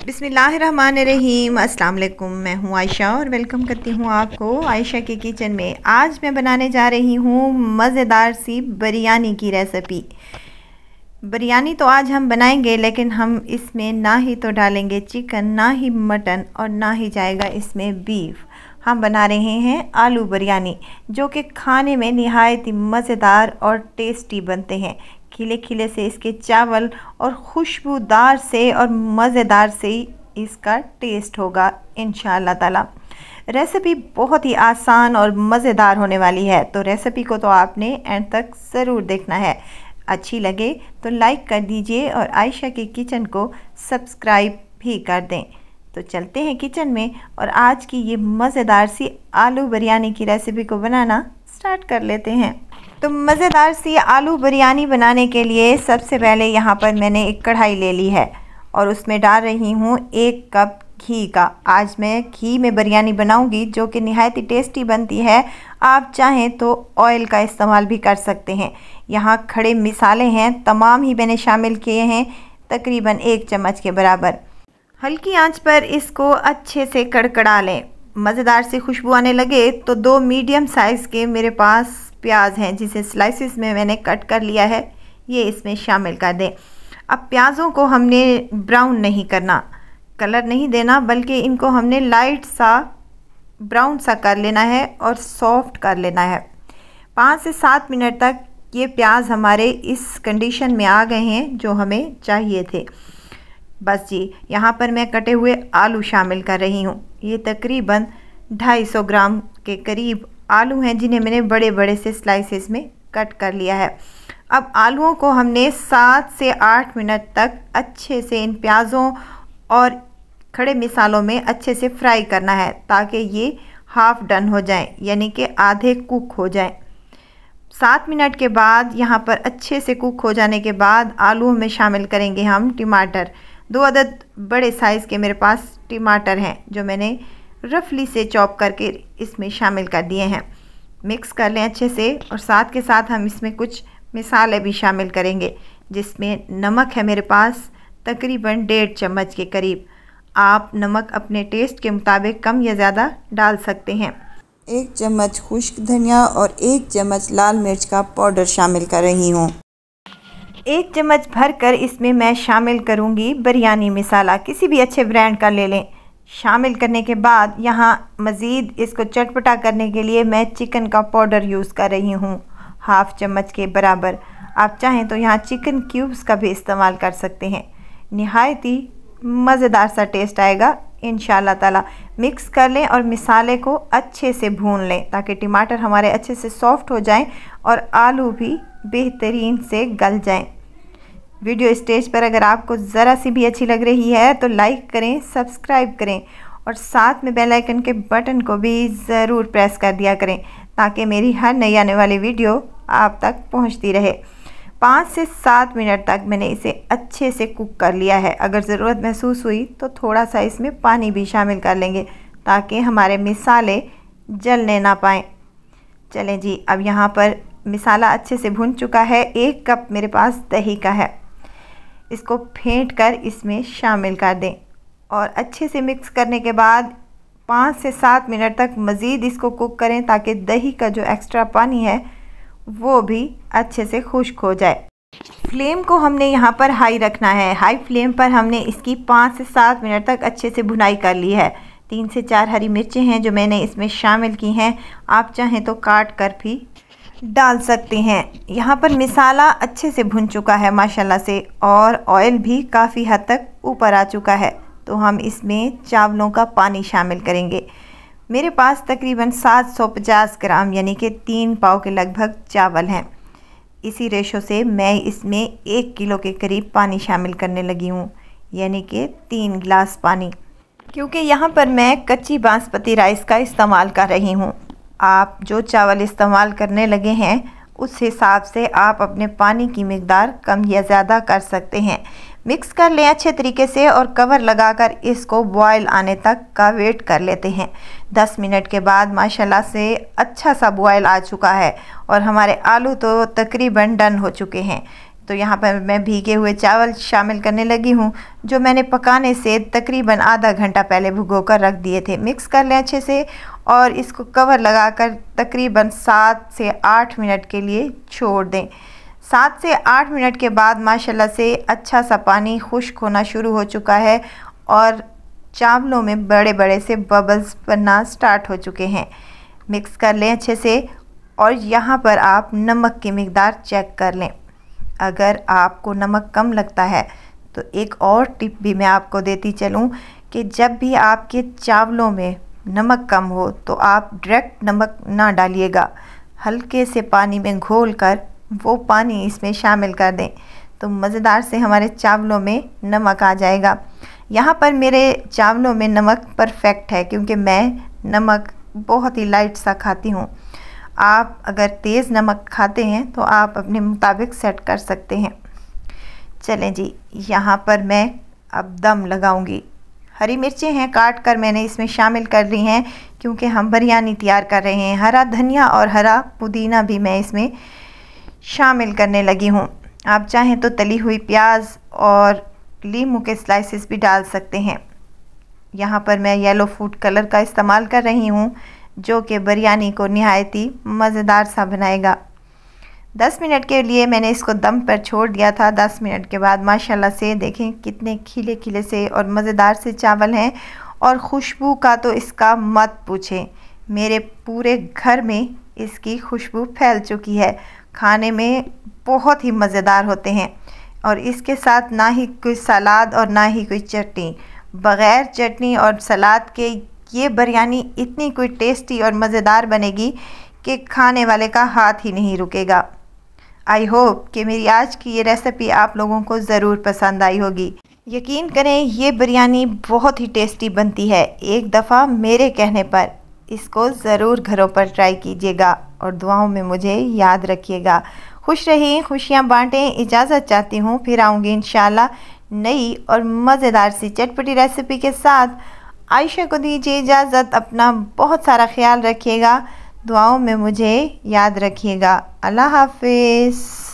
बिस्मिल्लाहिर्रहमानिर्रहीम। अस्सलाम वालेकुम। मैं हूँ आयशा और वेलकम करती हूँ आपको आयशा के किचन में। आज मैं बनाने जा रही हूँ मज़ेदार सी बिरयानी की रेसिपी। बिरयानी तो आज हम बनाएंगे, लेकिन हम इसमें ना ही तो डालेंगे चिकन, ना ही मटन और ना ही जाएगा इसमें बीफ। हम बना रहे हैं आलू बिरयानी, जो कि खाने में निहायत ही मज़ेदार और टेस्टी बनते हैं। खिले खिले से इसके चावल और खुशबूदार से और मज़ेदार से इसका टेस्ट होगा इंशाअल्लाह ताला। रेसिपी बहुत ही आसान और मज़ेदार होने वाली है, तो रेसिपी को तो आपने एंड तक ज़रूर देखना है। अच्छी लगे तो लाइक कर दीजिए और आयशा के किचन को सब्सक्राइब भी कर दें। तो चलते हैं किचन में और आज की ये मज़ेदार सी आलू बिरयानी की रेसिपी को बनाना स्टार्ट कर लेते हैं। तो मज़ेदार सी आलू बिरयानी बनाने के लिए सबसे पहले यहाँ पर मैंने एक कढ़ाई ले ली है और उसमें डाल रही हूँ 1 कप घी का। आज मैं घी में बिरयानी बनाऊँगी, जो कि निहायत ही टेस्टी बनती है। आप चाहें तो ऑयल का इस्तेमाल भी कर सकते हैं। यहाँ खड़े मिसाले हैं, तमाम ही मैंने शामिल किए हैं, तकरीबन 1 चम्मच के बराबर। हल्की आंच पर इसको अच्छे से कड़कड़ा लें। मज़ेदार सी खुशबू आने लगे तो 2 मीडियम साइज़ के मेरे पास प्याज हैं, जिसे स्लाइसिस में मैंने कट कर लिया है, ये इसमें शामिल कर दें। अब प्याज़ों को हमने ब्राउन नहीं करना, कलर नहीं देना, बल्कि इनको हमने लाइट सा ब्राउन सा कर लेना है और सॉफ्ट कर लेना है। 5 से 7 मिनट तक ये प्याज हमारे इस कंडीशन में आ गए हैं जो हमें चाहिए थे। बस जी, यहाँ पर मैं कटे हुए आलू शामिल कर रही हूँ। ये तकरीबन 250 ग्राम के करीब आलू हैं, जिन्हें मैंने बड़े बड़े से स्लाइसेस में कट कर लिया है। अब आलूओं को हमने 7 से 8 मिनट तक अच्छे से इन प्याज़ों और खड़े मिसालों में अच्छे से फ्राई करना है, ताकि ये हाफ़ डन हो जाएं, यानी कि आधे कुक हो जाएं। 7 मिनट के बाद यहाँ पर अच्छे से कुक हो जाने के बाद आलूओं में शामिल करेंगे हम टमाटर। 2 अदद बड़े साइज़ के मेरे पास टमाटर हैं, जो मैंने रफली से चॉप करके इसमें शामिल कर दिए हैं। मिक्स कर लें अच्छे से और साथ के साथ हम इसमें कुछ मिसाले भी शामिल करेंगे, जिसमें नमक है मेरे पास तकरीबन 1.5 चम्मच के करीब। आप नमक अपने टेस्ट के मुताबिक कम या ज़्यादा डाल सकते हैं। 1 चम्मच खुश्क धनिया और 1 चम्मच लाल मिर्च का पाउडर शामिल कर रही हूँ। 1 चम्मच भरकर इसमें मैं शामिल करूँगी बिरयानी मसाला, किसी भी अच्छे ब्रांड का ले लें। शामिल करने के बाद यहाँ मज़ीद इसको चटपटा करने के लिए मैं चिकन का पाउडर यूज़ कर रही हूँ, 1/2 चम्मच के बराबर। आप चाहें तो यहाँ चिकन क्यूब्स का भी इस्तेमाल कर सकते हैं। निहायत ही मज़ेदार सा टेस्ट आएगा इंशाअल्लाह ताला। मिक्स कर लें और मिसाले को अच्छे से भून लें, ताकि टमाटर हमारे अच्छे से सॉफ्ट हो जाएं और आलू भी बेहतरीन से गल जाएं। वीडियो स्टेज पर अगर आपको ज़रा सी भी अच्छी लग रही है तो लाइक करें, सब्सक्राइब करें और साथ में बेल आइकन के बटन को भी ज़रूर प्रेस कर दिया करें, ताकि मेरी हर नई आने वाली वीडियो आप तक पहुंचती रहे। 5 से 7 मिनट तक मैंने इसे अच्छे से कुक कर लिया है। अगर ज़रूरत महसूस हुई तो थोड़ा सा इसमें पानी भी शामिल कर लेंगे, ताकि हमारे मिसाले जलने ना पाएँ। चलें जी, अब यहाँ पर मिसाला अच्छे से भुन चुका है। 1 कप मेरे पास दही का है, इसको फेंट कर इसमें शामिल कर दें और अच्छे से मिक्स करने के बाद 5 से 7 मिनट तक मज़ीद इसको कुक करें, ताकि दही का जो एक्स्ट्रा पानी है वो भी अच्छे से खुश्क हो जाए। फ्लेम को हमने यहाँ पर हाई रखना है। हाई फ्लेम पर हमने इसकी 5 से 7 मिनट तक अच्छे से भुनाई कर ली है। 3 से 4 हरी मिर्चें हैं जो मैंने इसमें शामिल की हैं, आप चाहें तो काट कर भी डाल सकते हैं। यहाँ पर मिसाला अच्छे से भुन चुका है माशाल्लाह से, और ऑयल भी काफ़ी हद तक ऊपर आ चुका है। तो हम इसमें चावलों का पानी शामिल करेंगे। मेरे पास तकरीबन 750 ग्राम यानी कि 3 पाव के लगभग चावल हैं। इसी रेशो से मैं इसमें 1 किलो के करीब पानी शामिल करने लगी हूँ, यानी कि 3 गिलास पानी, क्योंकि यहाँ पर मैं कच्ची बासमती राइस का इस्तेमाल कर रही हूँ। आप जो चावल इस्तेमाल करने लगे हैं उस हिसाब से आप अपने पानी की मिकदार कम या ज़्यादा कर सकते हैं। मिक्स कर लें अच्छे तरीके से और कवर लगाकर इसको बॉयल आने तक का वेट कर लेते हैं। 10 मिनट के बाद माशाल्लाह से अच्छा सा बॉयल आ चुका है और हमारे आलू तो तकरीबन डन हो चुके हैं। तो यहाँ पर मैं भीगे हुए चावल शामिल करने लगी हूँ, जो मैंने पकाने से तकरीबन आधा घंटा पहले भिगो कर रख दिए थे। मिक्स कर लें अच्छे से और इसको कवर लगाकर तकरीबन 7 से 8 मिनट के लिए छोड़ दें। 7 से 8 मिनट के बाद माशाल्लाह से अच्छा सा पानी खुश्क होना शुरू हो चुका है और चावलों में बड़े बड़े से बबल्स बनना स्टार्ट हो चुके हैं। मिक्स कर लें अच्छे से और यहाँ पर आप नमक की मिकदार चेक कर लें। अगर आपको नमक कम लगता है तो एक और टिप भी मैं आपको देती चलूँ कि जब भी आपके चावलों में नमक कम हो तो आप डायरेक्ट नमक ना डालिएगा, हल्के से पानी में घोल कर वो पानी इसमें शामिल कर दें तो मज़ेदार से हमारे चावलों में नमक आ जाएगा। यहाँ पर मेरे चावलों में नमक परफेक्ट है क्योंकि मैं नमक बहुत ही लाइट सा खाती हूँ। आप अगर तेज़ नमक खाते हैं तो आप अपने मुताबिक सेट कर सकते हैं। चलें जी, यहाँ पर मैं अब दम लगाऊंगी। हरी मिर्चें हैं काट कर मैंने इसमें शामिल कर ली हैं क्योंकि हम बिरयानी तैयार कर रहे हैं। हरा धनिया और हरा पुदीना भी मैं इसमें शामिल करने लगी हूँ। आप चाहें तो तली हुई प्याज और लीमू के स्लाइसेस भी डाल सकते हैं। यहाँ पर मैं येलो फूड कलर का इस्तेमाल कर रही हूँ जो कि बिरयानी को निहायत ही मज़ेदार सा बनाएगा। 10 मिनट के लिए मैंने इसको दम पर छोड़ दिया था। 10 मिनट के बाद माशाल्लाह से देखें कितने खिले खिले से और मज़ेदार से चावल हैं और खुशबू का तो इसका मत पूछें। मेरे पूरे घर में इसकी खुशबू फैल चुकी है। खाने में बहुत ही मज़ेदार होते हैं और इसके साथ ना ही कोई सलाद और ना ही कोई चटनी, बग़ैर चटनी और सलाद के ये बिरयानी इतनी कोई टेस्टी और मज़ेदार बनेगी कि खाने वाले का हाथ ही नहीं रुकेगा। आई होप कि मेरी आज की ये रेसिपी आप लोगों को ज़रूर पसंद आई होगी। यकीन करें ये बिरयानी बहुत ही टेस्टी बनती है। एक दफ़ा मेरे कहने पर इसको ज़रूर घरों पर ट्राई कीजिएगा और दुआओं में मुझे याद रखिएगा। खुश रहिए, खुशियाँ बांटें। इजाज़त चाहती हूँ, फिर आऊँगी इंशाल्लाह नई और मज़ेदार सी चटपटी रेसिपी के साथ। आयशा को दीजिए इजाज़त। अपना बहुत सारा ख्याल रखिएगा, दुआओं में मुझे याद रखिएगा। अल्लाह हाफ़िज़।